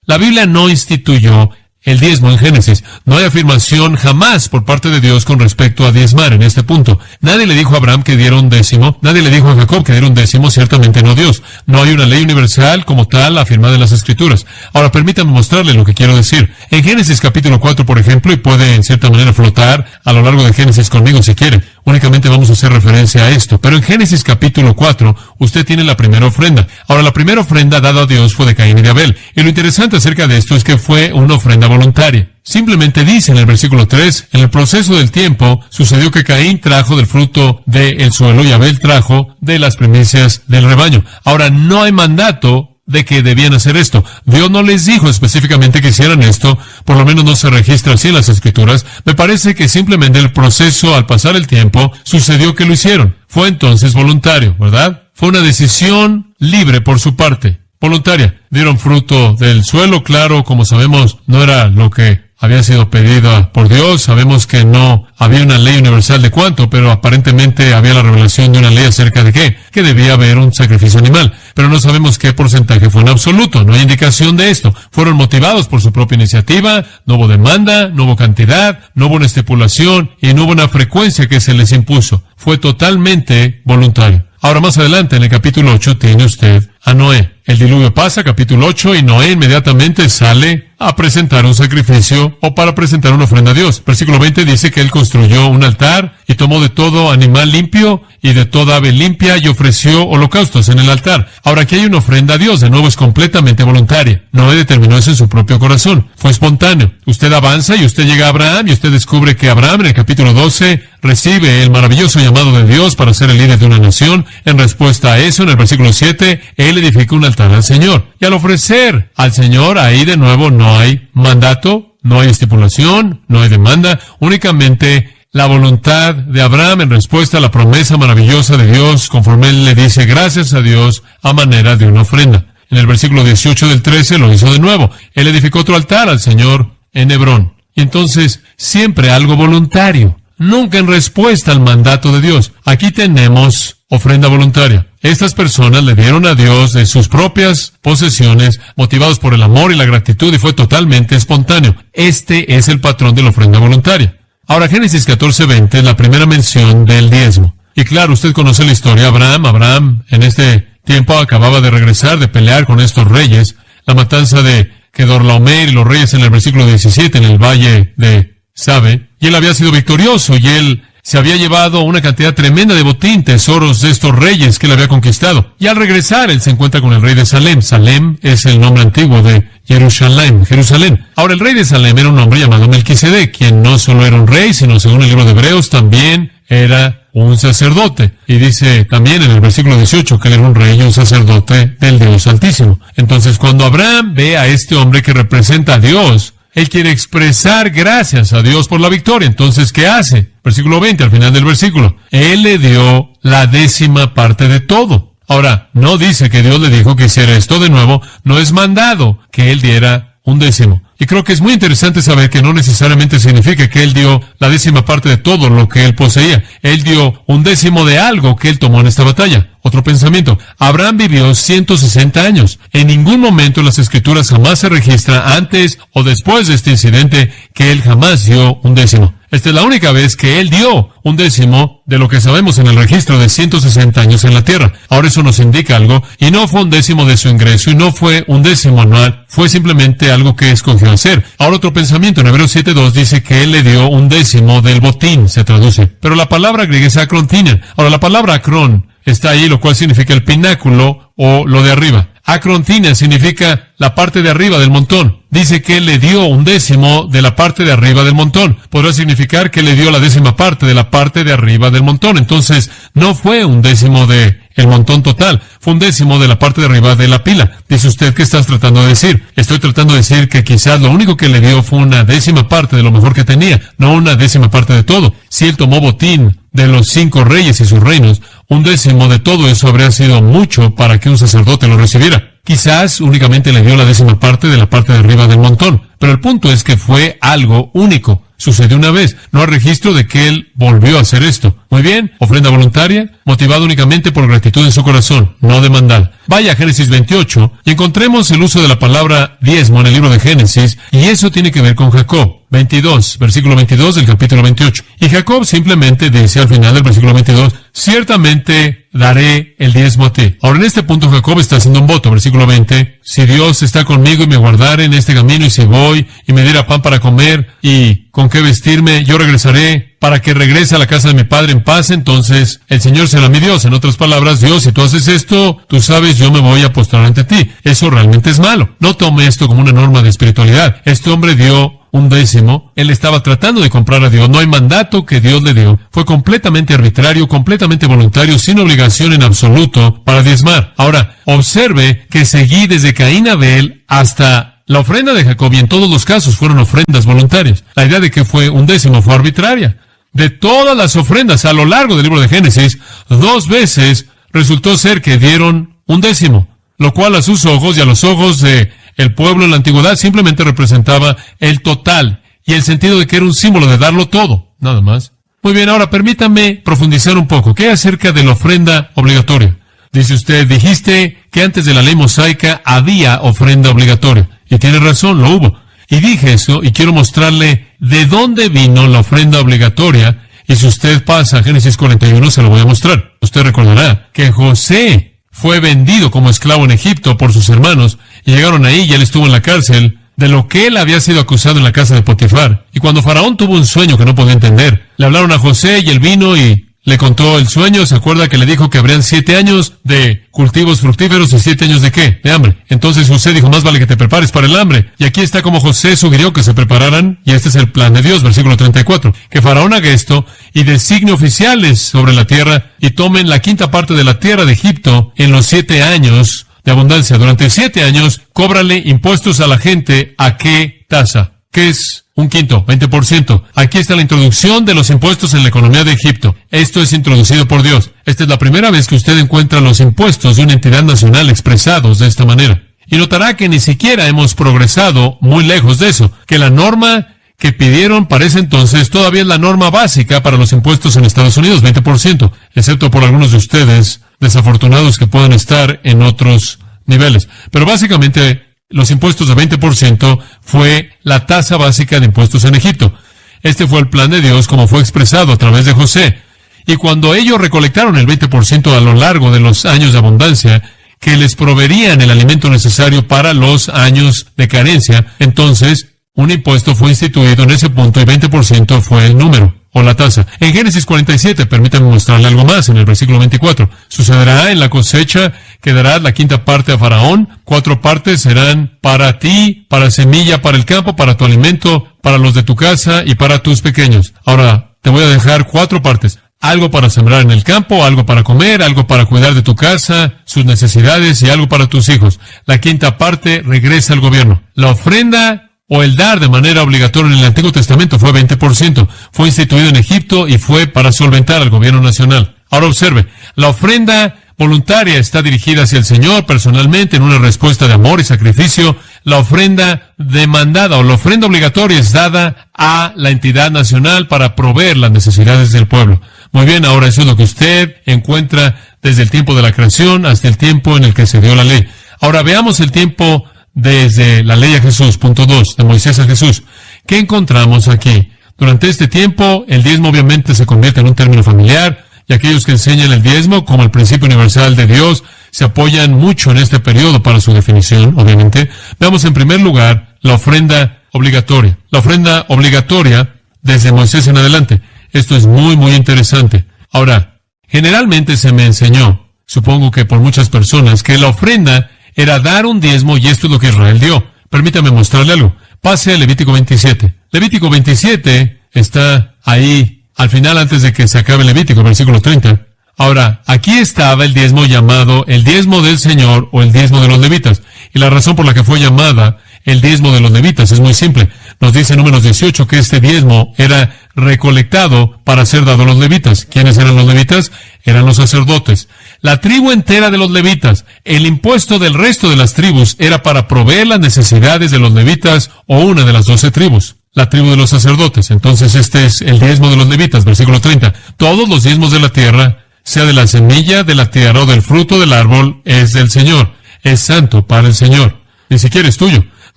La Biblia no instituyó el diezmo en Génesis. No hay afirmación jamás por parte de Dios con respecto a diezmar en este punto. Nadie le dijo a Abraham que diera un décimo. Nadie le dijo a Jacob que diera un décimo. Ciertamente no Dios. No hay una ley universal como tal afirmada en las Escrituras. Ahora, permítame mostrarle lo que quiero decir. En Génesis capítulo 4, por ejemplo, y puede en cierta manera flotar a lo largo de Génesis conmigo si quiere. Únicamente vamos a hacer referencia a esto. Pero en Génesis capítulo 4, usted tiene la primera ofrenda. Ahora, la primera ofrenda dada a Dios fue de Caín y de Abel. Y lo interesante acerca de esto es que fue una ofrenda voluntaria. Simplemente dice en el versículo 3, en el proceso del tiempo, sucedió que Caín trajo del fruto del suelo y Abel trajo de las primicias del rebaño. Ahora, no hay mandato de que debían hacer esto. Dios no les dijo específicamente que hicieran esto, por lo menos no se registra así en las Escrituras. Me parece que simplemente el proceso, al pasar el tiempo, sucedió que lo hicieron. Fue entonces voluntario, ¿verdad? Fue una decisión libre por su parte, voluntaria. Dieron fruto del suelo, claro, como sabemos, no era lo que había sido pedido por Dios. Sabemos que no había una ley universal de cuánto, pero aparentemente había la revelación de una ley acerca de qué, que debía haber un sacrificio animal. Pero no sabemos qué porcentaje fue en absoluto. No hay indicación de esto. Fueron motivados por su propia iniciativa. No hubo demanda, no hubo cantidad, no hubo una estipulación y no hubo una frecuencia que se les impuso. Fue totalmente voluntario. Ahora, más adelante, en el capítulo 8, tiene usted a Noé. El diluvio pasa, capítulo 8, y Noé inmediatamente sale a presentar un sacrificio o para presentar una ofrenda a Dios. Versículo 20 dice que él construyó un altar y tomó de todo animal limpio y de toda ave limpia y ofreció holocaustos en el altar. Ahora, aquí hay una ofrenda a Dios. De nuevo, es completamente voluntaria. Noé determinó eso en su propio corazón. Fue espontáneo. Usted avanza y usted llega a Abraham y usted descubre que Abraham en el capítulo 12 recibe el maravilloso llamado de Dios para ser el líder de una nación. En respuesta a eso, en el versículo 7, él edifica un altar al Señor. Y al ofrecer al Señor, ahí de nuevo no hay mandato, no hay estipulación, no hay demanda, únicamente la voluntad de Abraham en respuesta a la promesa maravillosa de Dios, conforme él le dice gracias a Dios a manera de una ofrenda. En el versículo 18 del 13 lo hizo de nuevo. Él edificó otro altar al Señor en Hebrón. Y entonces, siempre algo voluntario, nunca en respuesta al mandato de Dios. Aquí tenemos ofrenda voluntaria. Estas personas le dieron a Dios de sus propias posesiones, motivados por el amor y la gratitud, y fue totalmente espontáneo. Este es el patrón de la ofrenda voluntaria. Ahora, Génesis 14:20 es la primera mención del diezmo. Y claro, usted conoce la historia. Abraham, en este tiempo acababa de regresar de pelear con estos reyes. La matanza de Kedorlaomer y los reyes en el versículo 17 en el valle de Sabe. Y él había sido victorioso y él se había llevado una cantidad tremenda de botín, tesoros de estos reyes que él había conquistado. Y al regresar, él se encuentra con el rey de Salem. Salem es el nombre antiguo de Jerusalén. Ahora, el rey de Salem era un hombre llamado Melquisedec, quien no solo era un rey, sino según el libro de Hebreos, también era un sacerdote. Y dice también en el versículo 18 que él era un rey y un sacerdote del Dios Altísimo. Entonces, cuando Abraham ve a este hombre que representa a Dios, él quiere expresar gracias a Dios por la victoria. Entonces, ¿qué hace? Versículo 20, al final del versículo. Él le dio la 10ª parte de todo. Ahora, no dice que Dios le dijo que hiciera esto de nuevo. No es mandado que él diera un 10. Y creo que es muy interesante saber que no necesariamente significa que él dio la 10ª parte de todo lo que él poseía. Él dio un 10 de algo que él tomó en esta batalla. Otro pensamiento. Abraham vivió 160 años. En ningún momento en las Escrituras jamás se registra antes o después de este incidente que él jamás dio un 10. Esta es la única vez que él dio un 10 de lo que sabemos en el registro de 160 años en la tierra. Ahora eso nos indica algo, y no fue un 10 de su ingreso, y no fue un 10 anual, fue simplemente algo que escogió hacer. Ahora otro pensamiento, en Hebreos 7:2 dice que él le dio un 10 del botín, se traduce. Pero la palabra griega es acrontina. Ahora la palabra acrón está ahí, lo cual significa el pináculo o lo de arriba. Acrontina significa la parte de arriba del montón. Dice que él le dio un 10 de la parte de arriba del montón. Podrá significar que le dio la 10ª parte de la parte de arriba del montón. Entonces, no fue un 10 de el montón total. Fue un 10 de la parte de arriba de la pila. Dice usted, ¿qué estás tratando de decir? Estoy tratando de decir que quizás lo único que le dio fue una 10ª parte de lo mejor que tenía, no una 10ª parte de todo. Si él tomó botín de los 5 reyes y sus reinos, un 10 de todo eso habría sido mucho para que un sacerdote lo recibiera. Quizás únicamente le dio la 10ª parte de la parte de arriba del montón. Pero el punto es que fue algo único. Sucedió una vez. No hay registro de que él volvió a hacer esto. Muy bien, ofrenda voluntaria, motivada únicamente por gratitud en su corazón, no demandada. Vaya a Génesis 28 y encontremos el uso de la palabra diezmo en el libro de Génesis, y eso tiene que ver con Jacob. 22, versículo 22 del capítulo 28. Y Jacob simplemente dice al final del versículo 22, ciertamente daré el diezmo a ti. Ahora en este punto Jacob está haciendo un voto, versículo 20, si Dios está conmigo y me guardare en este camino, y si voy y me diera pan para comer y con qué vestirme, yo regresaré para que regrese a la casa de mi padre en paz, entonces el Señor será mi Dios. En otras palabras, Dios, si tú haces esto, tú sabes, yo me voy a postrar ante ti. Eso realmente es malo. No tome esto como una norma de espiritualidad. Este hombre dio un décimo. Él estaba tratando de comprar a Dios. No hay mandato que Dios le dio. Fue completamente arbitrario, completamente voluntario, sin obligación en absoluto para diezmar. Ahora, observe que seguí desde Caín a Abel hasta la ofrenda de Jacob, y en todos los casos fueron ofrendas voluntarias. La idea de que fue un décimo fue arbitraria. De todas las ofrendas a lo largo del libro de Génesis, 2 veces resultó ser que dieron un décimo, lo cual a sus ojos y a los ojos de el pueblo en la antigüedad simplemente representaba el total y el sentido de que era un símbolo de darlo todo, nada más. Muy bien, ahora permítame profundizar un poco. ¿Qué hay acerca de la ofrenda obligatoria? Dice usted, dijiste que antes de la ley mosaica había ofrenda obligatoria. Y tiene razón, lo hubo. Y dije eso, y quiero mostrarle de dónde vino la ofrenda obligatoria. Y si usted pasa a Génesis 41, se lo voy a mostrar. Usted recordará que José fue vendido como esclavo en Egipto por sus hermanos, y llegaron ahí y él estuvo en la cárcel de lo que él había sido acusado en la casa de Potifar. Y cuando Faraón tuvo un sueño que no podía entender, le hablaron a José y él vino y le contó el sueño. ¿Se acuerda que le dijo que habrían 7 años de cultivos fructíferos y 7 años de qué? De hambre. Entonces José dijo, más vale que te prepares para el hambre. Y aquí está como José sugirió que se prepararan, y este es el plan de Dios, versículo 34. Que Faraón haga esto y designe oficiales sobre la tierra y tomen la 5ª parte de la tierra de Egipto en los 7 años de abundancia. Durante 7 años, cóbrale impuestos a la gente. ¿A qué tasa? ¿Qué es un quinto? 20%. Aquí está la introducción de los impuestos en la economía de Egipto. Esto es introducido por Dios. Esta es la primera vez que usted encuentra los impuestos de una entidad nacional expresados de esta manera. Y notará que ni siquiera hemos progresado muy lejos de eso, que la norma que pidieron para ese entonces todavía es la norma básica para los impuestos en Estados Unidos, 20%, excepto por algunos de ustedes desafortunados que puedan estar en otros niveles. Pero básicamente los impuestos de 20% fue la tasa básica de impuestos en Egipto. Este fue el plan de Dios como fue expresado a través de José. Y cuando ellos recolectaron el 20% a lo largo de los años de abundancia, que les proveerían el alimento necesario para los años de carencia, entonces un impuesto fue instituido en ese punto y 20% fue el número o la tasa. En Génesis 47, permítanme mostrarle algo más en el versículo 24. Sucederá en la cosecha que darás la 5ª parte a Faraón. 4 partes serán para ti, para semilla, para el campo, para tu alimento, para los de tu casa y para tus pequeños. Ahora, te voy a dejar 4 partes. Algo para sembrar en el campo, algo para comer, algo para cuidar de tu casa, sus necesidades y algo para tus hijos. La 5ª parte regresa al gobierno. La ofrenda o el dar de manera obligatoria en el Antiguo Testamento fue 20%. Fue instituido en Egipto y fue para solventar al gobierno nacional. Ahora observe, la ofrenda voluntaria está dirigida hacia el Señor personalmente en una respuesta de amor y sacrificio. La ofrenda demandada o la ofrenda obligatoria es dada a la entidad nacional para proveer las necesidades del pueblo. Muy bien, ahora eso es lo que usted encuentra desde el tiempo de la creación hasta el tiempo en el que se dio la ley. Ahora veamos el tiempo desde la ley a Jesús, punto 2, de Moisés a Jesús. ¿Qué encontramos aquí? Durante este tiempo, el diezmo obviamente se convierte en un término familiar, y aquellos que enseñan el diezmo como el principio universal de Dios se apoyan mucho en este periodo para su definición, obviamente. Veamos en primer lugar la ofrenda obligatoria. La ofrenda obligatoria desde Moisés en adelante. Esto es muy, muy interesante. Ahora, generalmente se me enseñó, supongo que por muchas personas, que la ofrenda era dar un diezmo, y esto es lo que Israel dio. Permítame mostrarle algo. Pase a Levítico 27. Levítico 27 está ahí al final antes de que se acabe Levítico, versículo 30. Ahora, aquí estaba el diezmo llamado el diezmo del Señor o el diezmo de los levitas. Y la razón por la que fue llamada el diezmo de los levitas es muy simple. Nos dice en Números 18 que este diezmo era recolectado para ser dado a los levitas. ¿Quiénes eran los levitas? Eran los sacerdotes. La tribu entera de los levitas. El impuesto del resto de las tribus era para proveer las necesidades de los levitas o una de las 12 tribus. La tribu de los sacerdotes. Entonces este es el diezmo de los levitas, versículo 30. Todos los diezmos de la tierra, sea de la semilla de la tierra o del fruto del árbol, es del Señor. Es santo para el Señor. Ni siquiera es tuyo.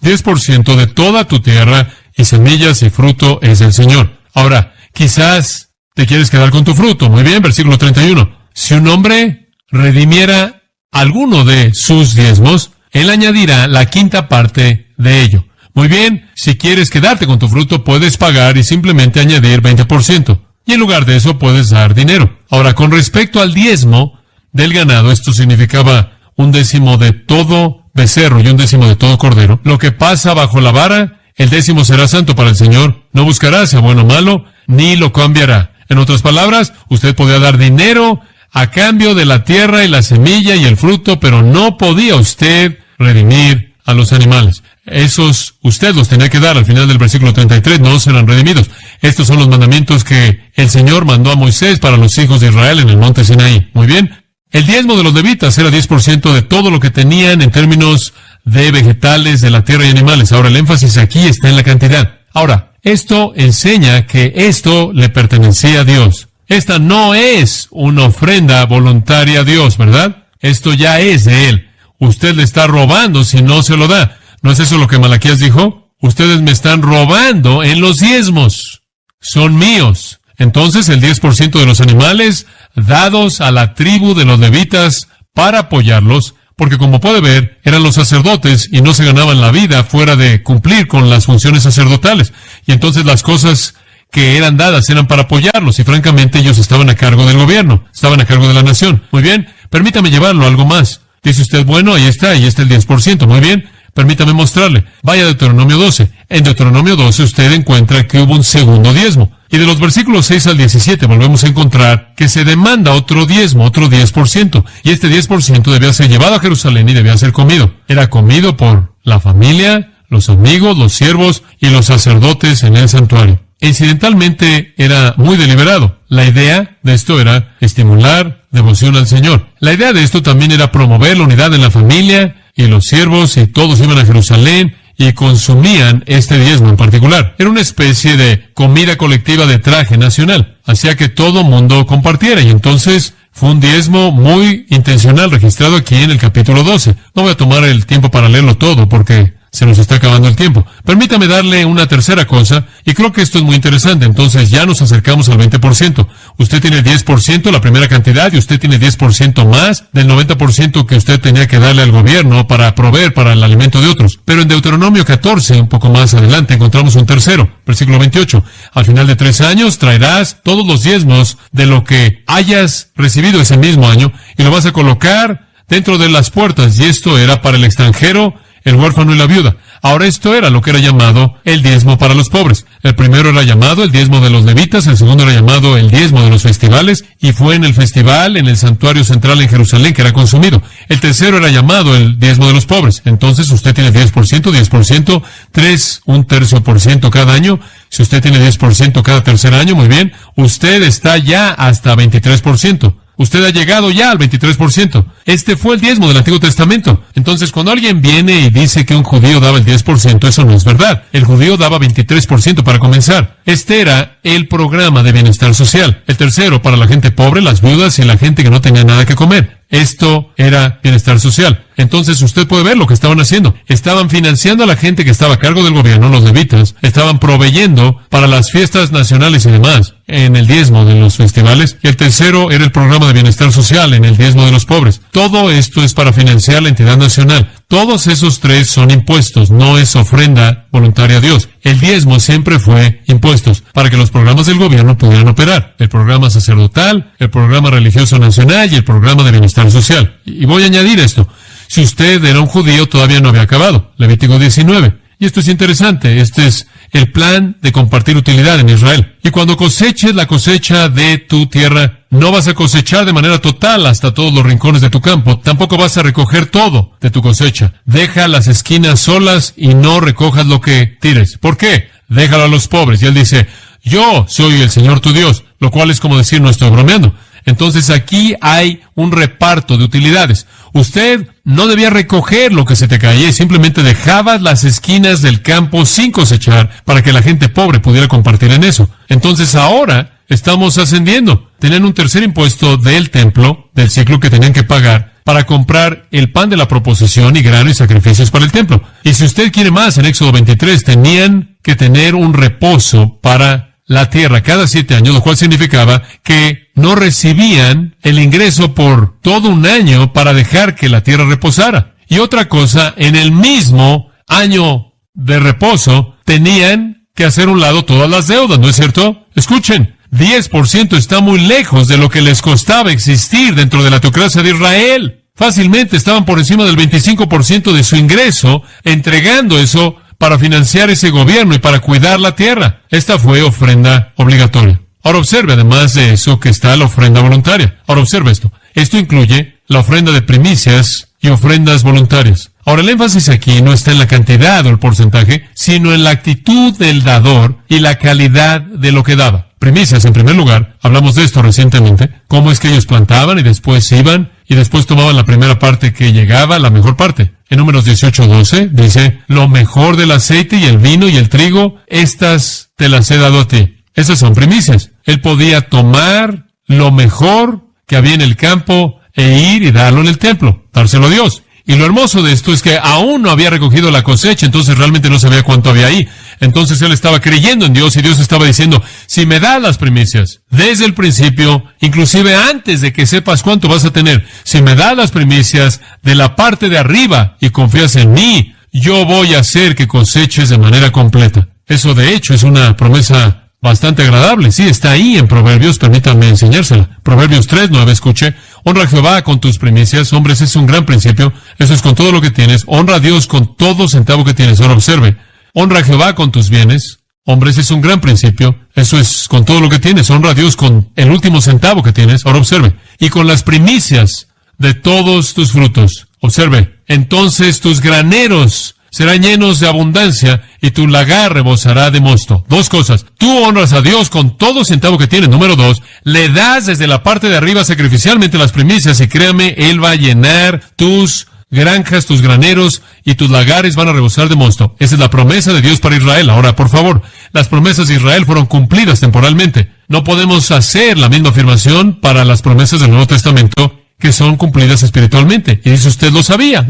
10% de toda tu tierra y semillas y fruto es del Señor. Ahora, quizás te quieres quedar con tu fruto. Muy bien, versículo 31. Si un hombre redimiera alguno de sus diezmos, él añadirá la quinta parte de ello. Muy bien, si quieres quedarte con tu fruto, puedes pagar y simplemente añadir 20%. Y en lugar de eso, puedes dar dinero. Ahora, con respecto al diezmo del ganado, esto significaba 1/10 de todo becerro y 1/10 de todo cordero. Lo que pasa bajo la vara, el 10 será santo para el Señor. No buscará, sea bueno o malo, ni lo cambiará. En otras palabras, usted podía dar dinero a cambio de la tierra y la semilla y el fruto, pero no podía usted redimir a los animales. Esos usted los tenía que dar. Al final del versículo 33 no serán redimidos. Estos son los mandamientos que el Señor mandó a Moisés para los hijos de Israel en el monte Sinaí. Muy bien. El diezmo de los levitas era 10% de todo lo que tenían en términos de vegetales, de la tierra y animales. Ahora el énfasis aquí está en la cantidad. Ahora, esto enseña que esto le pertenecía a Dios. Esta no es una ofrenda voluntaria a Dios, ¿verdad? Esto ya es de Él. Usted le está robando si no se lo da. ¿No es eso lo que Malaquías dijo? Ustedes me están robando en los diezmos. Son míos. Entonces el 10% de los animales dados a la tribu de los levitas para apoyarlos, porque como puede ver, eran los sacerdotes y no se ganaban la vida fuera de cumplir con las funciones sacerdotales. Y entonces las cosas que eran dadas eran para apoyarlos y francamente ellos estaban a cargo del gobierno, estaban a cargo de la nación. Muy bien, permítame llevarlo a algo más. Dice usted, bueno, ahí está el 10%. Muy bien. Permítame mostrarle. Vaya a Deuteronomio 12. En Deuteronomio 12 usted encuentra que hubo un segundo diezmo. Y de los versículos 6 al 17 volvemos a encontrar que se demanda otro diezmo, otro 10%. Y este 10% debía ser llevado a Jerusalén y debía ser comido. Era comido por la familia, los amigos, los siervos y los sacerdotes en el santuario. Incidentalmente era muy deliberado. La idea de esto era estimular devoción al Señor. La idea de esto también era promover la unidad en la familia, y los siervos y todos iban a Jerusalén y consumían este diezmo en particular. Era una especie de comida colectiva de traje nacional. Hacía que todo mundo compartiera y entonces fue un diezmo muy intencional registrado aquí en el capítulo 12. No voy a tomar el tiempo para leerlo todo porque se nos está acabando el tiempo. Permítame darle una tercera cosa, y creo que esto es muy interesante. Entonces ya nos acercamos al 20%. Usted tiene 10%, la primera cantidad, y usted tiene 10% más del 90% que usted tenía que darle al gobierno para proveer para el alimento de otros. Pero en Deuteronomio 14, un poco más adelante, encontramos un tercero, versículo 28. Al final de 3 años traerás todos los diezmos de lo que hayas recibido ese mismo año, y lo vas a colocar dentro de las puertas, y esto era para el extranjero, el huérfano y la viuda. Ahora esto era lo que era llamado el diezmo para los pobres. El primero era llamado el diezmo de los levitas, el segundo era llamado el diezmo de los festivales, y fue en el festival, en el santuario central en Jerusalén, que era consumido. El tercero era llamado el diezmo de los pobres. Entonces usted tiene 10%, 3, 1/3% cada año. Si usted tiene 10% cada tercer año, muy bien, usted está ya hasta 23%. Usted ha llegado ya al 23%. Este fue el diezmo del Antiguo Testamento. Entonces, cuando alguien viene y dice que un judío daba el 10%, eso no es verdad. El judío daba 23% para comenzar. Este era el programa de bienestar social. El tercero, para la gente pobre, las viudas y la gente que no tenía nada que comer. Esto era bienestar social. Entonces usted puede ver lo que estaban haciendo. Estaban financiando a la gente que estaba a cargo del gobierno, los levitas. Estaban proveyendo para las fiestas nacionales y demás en el diezmo de los festivales. Y el tercero era el programa de bienestar social en el diezmo de los pobres. Todo esto es para financiar la entidad nacional. Todos esos tres son impuestos, no es ofrenda voluntaria a Dios. El diezmo siempre fue impuestos para que los programas del gobierno pudieran operar. El programa sacerdotal, el programa religioso nacional y el programa de bienestar social. Y voy a añadir esto. Si usted era un judío, todavía no había acabado. Levítico 19. Y esto es interesante. Este es el plan de compartir utilidad en Israel. Y cuando coseches la cosecha de tu tierra, no vas a cosechar de manera total hasta todos los rincones de tu campo. Tampoco vas a recoger todo de tu cosecha. Deja las esquinas solas y no recojas lo que tires. ¿Por qué? Déjalo a los pobres. Y él dice, yo soy el Señor tu Dios, lo cual es como decir, no estoy bromeando. Entonces aquí hay un reparto de utilidades. Usted no debía recoger lo que se te caía y simplemente dejabas las esquinas del campo sin cosechar para que la gente pobre pudiera compartir en eso. Entonces ahora estamos ascendiendo. Tenían un tercer impuesto del templo, del ciclo que tenían que pagar para comprar el pan de la proposición y grano y sacrificios para el templo. Y si usted quiere más, en Éxodo 23, tenían que tener un reposo para la tierra cada 7 años, lo cual significaba que no recibían el ingreso por todo un año para dejar que la tierra reposara. Y otra cosa, en el mismo año de reposo, tenían que hacer a un lado todas las deudas, ¿no es cierto? Escuchen, 10% está muy lejos de lo que les costaba existir dentro de la teocracia de Israel. Fácilmente estaban por encima del 25% de su ingreso, entregando eso para financiar ese gobierno y para cuidar la tierra. Esta fue ofrenda obligatoria. Ahora observe, además de eso, que está la ofrenda voluntaria. Ahora observe esto. Esto incluye la ofrenda de primicias y ofrendas voluntarias. Ahora, el énfasis aquí no está en la cantidad o el porcentaje, sino en la actitud del dador y la calidad de lo que daba. Primicias, en primer lugar, hablamos de esto recientemente, cómo es que ellos plantaban y después iban y después tomaban la primera parte que llegaba, la mejor parte. En Números 18:12 dice, lo mejor del aceite y el vino y el trigo, estas te las he dado a ti. Esas son primicias. Él podía tomar lo mejor que había en el campo e ir y darlo en el templo, dárselo a Dios. Y lo hermoso de esto es que aún no había recogido la cosecha, entonces realmente no sabía cuánto había ahí. Entonces él estaba creyendo en Dios y Dios estaba diciendo, si me das las primicias, desde el principio, inclusive antes de que sepas cuánto vas a tener, si me das las primicias de la parte de arriba y confías en mí, yo voy a hacer que coseches de manera completa. Eso de hecho es una promesa bastante agradable. Sí, está ahí en Proverbios, permítanme enseñársela. Proverbios 3:9, escuche. Honra a Jehová con tus primicias. Hombres, es un gran principio. Eso es con todo lo que tienes. Honra a Dios con todo centavo que tienes. Ahora observe. Honra a Jehová con tus bienes. Hombres, es un gran principio. Eso es con todo lo que tienes. Honra a Dios con el último centavo que tienes. Ahora observe. Y con las primicias de todos tus frutos. Observe. Entonces tus graneros serán llenos de abundancia y tu lagar rebosará de mosto. Dos cosas. Tú honras a Dios con todo centavo que tienes. Número 2, le das desde la parte de arriba sacrificialmente las primicias y créame, Él va a llenar tus granjas, tus graneros y tus lagares van a rebosar de mosto. Esa es la promesa de Dios para Israel. Ahora, por favor, las promesas de Israel fueron cumplidas temporalmente. No podemos hacer la misma afirmación para las promesas del Nuevo Testamento que son cumplidas espiritualmente. Y dice usted, lo sabía.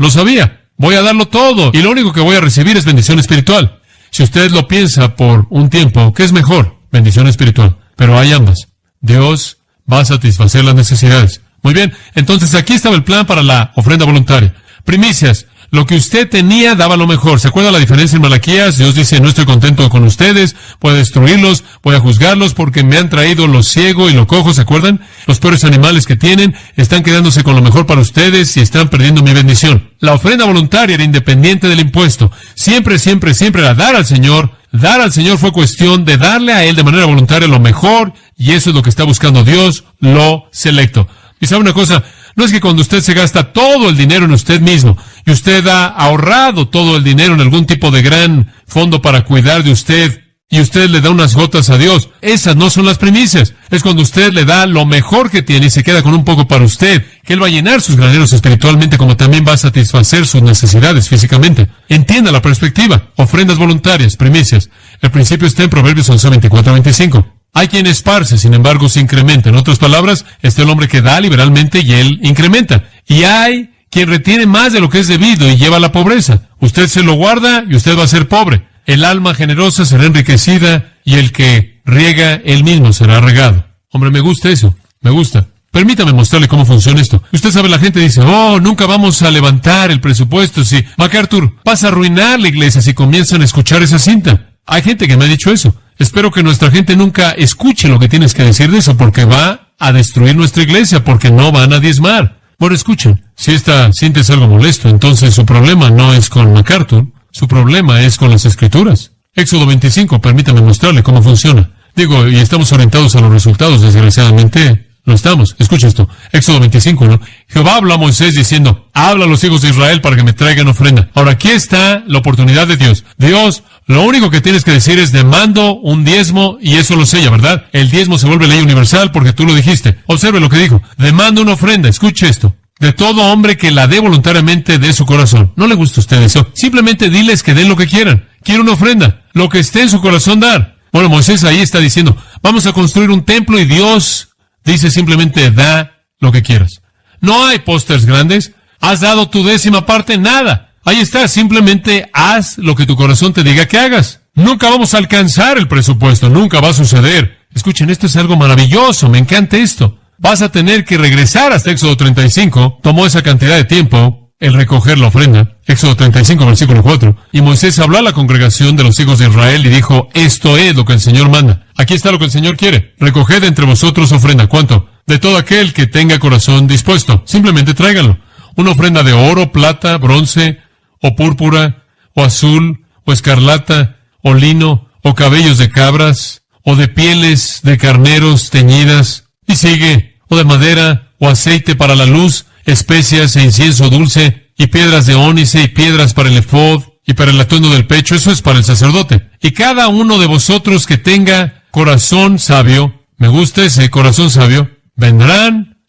Voy a darlo todo y lo único que voy a recibir es bendición espiritual. Si usted lo piensa por un tiempo, ¿qué es mejor? Bendición espiritual. Pero hay ambas. Dios va a satisfacer las necesidades. Muy bien, entonces aquí estaba el plan para la ofrenda voluntaria. Primicias. Lo que usted tenía daba lo mejor. ¿Se acuerda la diferencia en Malaquías? Dios dice, no estoy contento con ustedes, voy a destruirlos, voy a juzgarlos porque me han traído lo ciego y lo cojo, ¿se acuerdan? Los peores animales que tienen están quedándose con lo mejor para ustedes y están perdiendo mi bendición. La ofrenda voluntaria era independiente del impuesto. Siempre era dar al Señor. Dar al Señor fue cuestión de darle a Él de manera voluntaria lo mejor y eso es lo que está buscando Dios, lo selecto. Y sabe una cosa, no es que cuando usted se gasta todo el dinero en usted mismo y usted ha ahorrado todo el dinero en algún tipo de gran fondo para cuidar de usted y usted le da unas gotas a Dios. Esas no son las primicias. Es cuando usted le da lo mejor que tiene y se queda con un poco para usted, que Él va a llenar sus graneros espiritualmente como también va a satisfacer sus necesidades físicamente. Entienda la perspectiva. Ofrendas voluntarias, primicias. El principio está en Proverbios 11:24-25. Hay quien esparce, sin embargo, se incrementa. En otras palabras, está el hombre que da liberalmente y él incrementa. Y hay quien retiene más de lo que es debido y lleva a la pobreza. Usted se lo guarda y usted va a ser pobre. El alma generosa será enriquecida y el que riega él mismo será regado. Hombre, me gusta eso. Me gusta. Permítame mostrarle cómo funciona esto. Usted sabe, la gente dice, nunca vamos a levantar el presupuesto. Si MacArthur, vas a arruinar la iglesia si comienzan a escuchar esa cinta. Hay gente que me ha dicho eso. Espero que nuestra gente nunca escuche lo que tienes que decir de eso, porque va a destruir nuestra iglesia, porque no van a diezmar. Bueno, escuchen, si esta cinta es algo molesto, entonces su problema no es con MacArthur, su problema es con las Escrituras. Éxodo 25, permítame mostrarle cómo funciona. Digo, y estamos orientados a los resultados, desgraciadamente lo estamos. Escucha esto, Éxodo 25, ¿no? Jehová habló a Moisés diciendo, habla a los hijos de Israel para que me traigan ofrenda. Ahora, aquí está la oportunidad de Dios. Dios Lo único que tienes que decir es demando un diezmo y eso lo sella, ¿verdad? El diezmo se vuelve ley universal porque tú lo dijiste. Observe lo que dijo. Demando una ofrenda. Escuche esto. De todo hombre que la dé voluntariamente de su corazón. No le gusta a usted eso. Simplemente diles que den lo que quieran. Quiero una ofrenda. Lo que esté en su corazón dar. Bueno, Moisés ahí está diciendo, vamos a construir un templo y Dios dice simplemente da lo que quieras. No hay pósters grandes. ¿Has dado tu 10ª parte? Nada. Ahí está, simplemente haz lo que tu corazón te diga que hagas. Nunca vamos a alcanzar el presupuesto, nunca va a suceder. Escuchen, esto es algo maravilloso, me encanta esto. Vas a tener que regresar hasta Éxodo 35, tomó esa cantidad de tiempo el recoger la ofrenda. Éxodo 35, versículo 4. Y Moisés habló a la congregación de los hijos de Israel y dijo, esto es lo que el Señor manda. Aquí está lo que el Señor quiere. Recoged entre vosotros ofrenda. ¿Cuánto? De todo aquel que tenga corazón dispuesto. Simplemente tráiganlo. Una ofrenda de oro, plata, bronce, o púrpura, o azul, o escarlata, o lino, o cabellos de cabras, o de pieles de carneros teñidas, y sigue, o de madera, o aceite para la luz, especias e incienso dulce, y piedras de ónice, y piedras para el efod, y para el atuendo del pecho, eso es para el sacerdote. Y cada uno de vosotros que tenga corazón sabio, me gusta ese corazón sabio, vendrán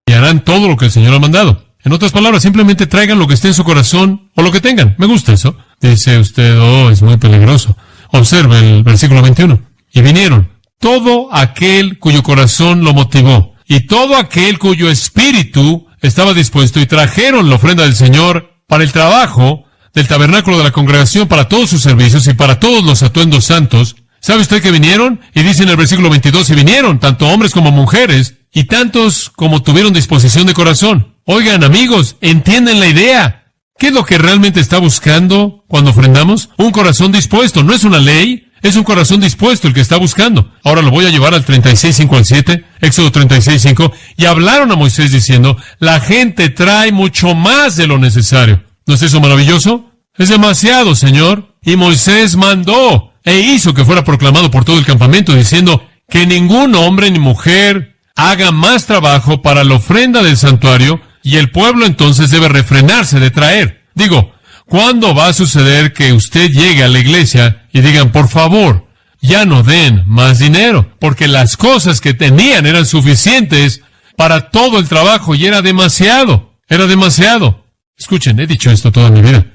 y harán todo lo que el Señor ha mandado. En otras palabras, simplemente traigan lo que esté en su corazón o lo que tengan. Me gusta eso. Dice usted, es muy peligroso. Observe el versículo 21. Y vinieron todo aquel cuyo corazón lo motivó y todo aquel cuyo espíritu estaba dispuesto y trajeron la ofrenda del Señor para el trabajo del tabernáculo de la congregación, para todos sus servicios y para todos los atuendos santos. ¿Sabe usted que vinieron? Y dice en el versículo 22, y vinieron tanto hombres como mujeres y tantos como tuvieron disposición de corazón. Oigan, amigos, entienden la idea. ¿Qué es lo que realmente está buscando cuando ofrendamos? Un corazón dispuesto. No es una ley, es un corazón dispuesto el que está buscando. Ahora lo voy a llevar al 36:5 al 7, Éxodo 36:5, y hablaron a Moisés diciendo, la gente trae mucho más de lo necesario. ¿No es eso maravilloso? Es demasiado, Señor. Y Moisés mandó e hizo que fuera proclamado por todo el campamento, diciendo que ningún hombre ni mujer haga más trabajo para la ofrenda del santuario, y el pueblo entonces debe refrenarse de traer. Digo, ¿cuándo va a suceder que usted llegue a la iglesia y digan, por favor, ya no den más dinero? Porque las cosas que tenían eran suficientes para todo el trabajo y era demasiado. Era demasiado. Escuchen, he dicho esto toda mi vida.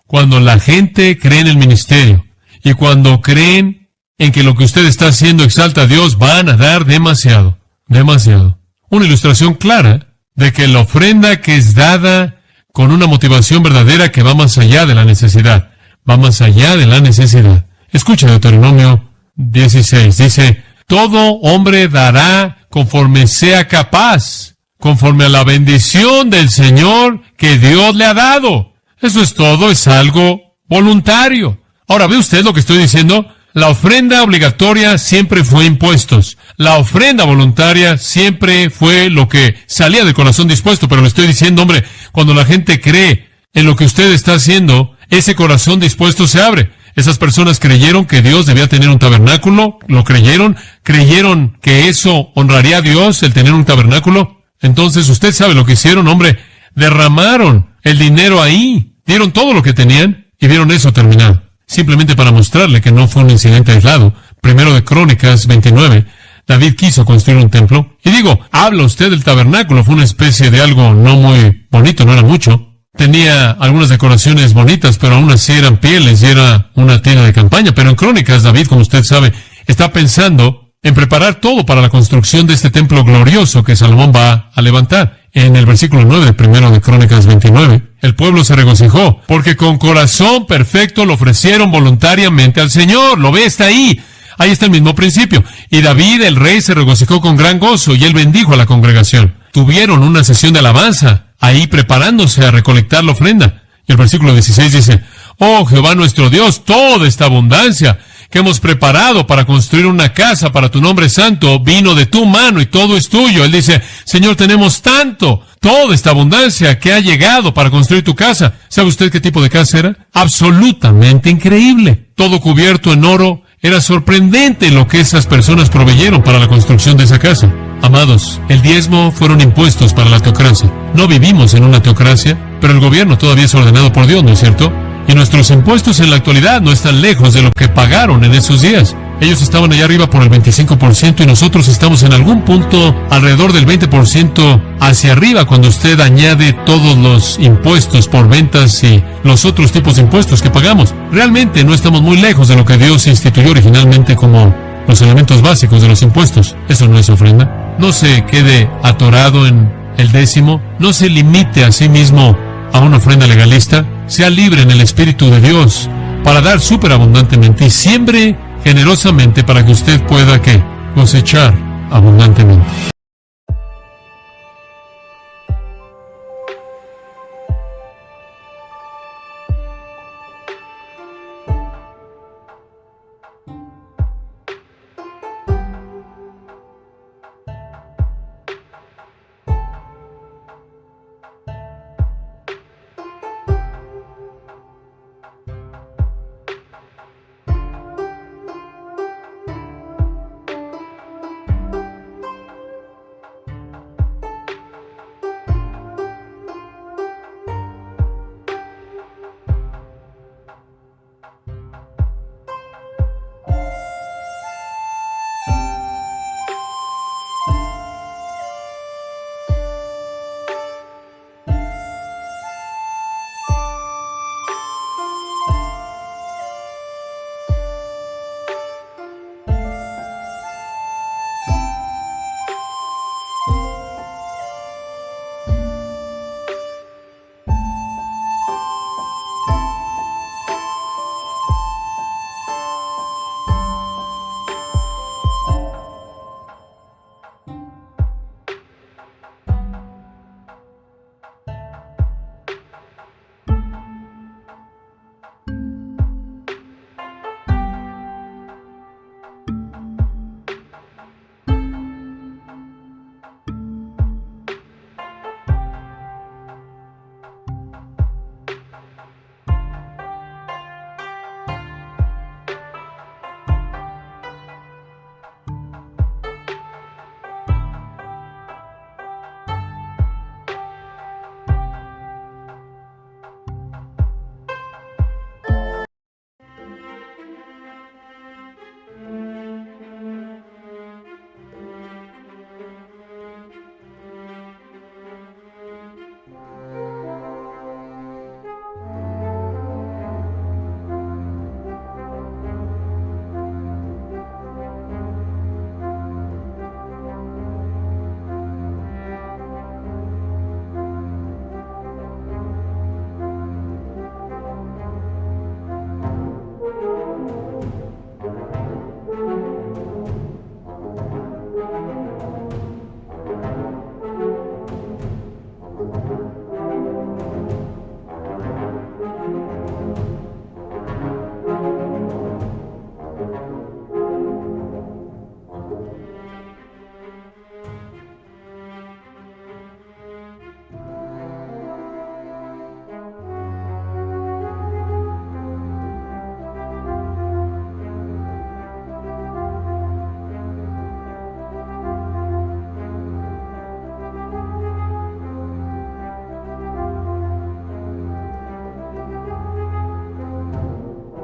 Cuando la gente cree en el ministerio y cuando creen en que lo que usted está haciendo exalta a Dios, van a dar demasiado. Demasiado. Una ilustración clara de que la ofrenda que es dada con una motivación verdadera que va más allá de la necesidad. Va más allá de la necesidad. Escucha Deuteronomio 16. Dice, todo hombre dará conforme sea capaz, conforme a la bendición del Señor que Dios le ha dado. Eso es todo, es algo voluntario. Ahora, ¿ve usted lo que estoy diciendo? La ofrenda obligatoria siempre fue impuestos. La ofrenda voluntaria siempre fue lo que salía del corazón dispuesto. Pero le estoy diciendo, hombre, cuando la gente cree en lo que usted está haciendo, ese corazón dispuesto se abre. Esas personas creyeron que Dios debía tener un tabernáculo, lo creyeron que eso honraría a Dios, el tener un tabernáculo. Entonces, usted sabe lo que hicieron, hombre, derramaron el dinero ahí, dieron todo lo que tenían y vieron eso terminado. Simplemente para mostrarle que no fue un incidente aislado. Primero de Crónicas 29, David quiso construir un templo. Y digo, habla usted del tabernáculo, fue una especie de algo no muy bonito, no era mucho. Tenía algunas decoraciones bonitas, pero aún así eran pieles y era una tienda de campaña. Pero en Crónicas, David, como usted sabe, está pensando en preparar todo para la construcción de este templo glorioso que Salomón va a levantar. En el versículo 9, primero de Crónicas 29, el pueblo se regocijó, porque con corazón perfecto lo ofrecieron voluntariamente al Señor. Lo ve, está ahí. Ahí está el mismo principio. Y David, el rey, se regocijó con gran gozo, y él bendijo a la congregación. Tuvieron una sesión de alabanza, ahí preparándose a recolectar la ofrenda. Y el versículo 16 dice, oh Jehová nuestro Dios, toda esta abundancia que hemos preparado para construir una casa para tu nombre santo, vino de tu mano y todo es tuyo. Él dice, Señor, tenemos tanto, toda esta abundancia que ha llegado para construir tu casa. ¿Sabe usted qué tipo de casa era? Absolutamente increíble. Todo cubierto en oro. Era sorprendente lo que esas personas proveyeron para la construcción de esa casa. Amados, el diezmo fueron impuestos para la teocracia. No vivimos en una teocracia. Pero el gobierno todavía es ordenado por Dios, ¿no es cierto? Y nuestros impuestos en la actualidad no están lejos de lo que pagaron en esos días. Ellos estaban allá arriba por el 25% y nosotros estamos en algún punto alrededor del 20% hacia arriba cuando usted añade todos los impuestos por ventas y los otros tipos de impuestos que pagamos. Realmente no estamos muy lejos de lo que Dios instituyó originalmente como los elementos básicos de los impuestos. Eso no es ofrenda. No se quede atorado en el décimo. No se limite a sí mismo a una ofrenda legalista. Sea libre en el Espíritu de Dios para dar superabundantemente y siembre generosamente para que usted pueda cosechar abundantemente.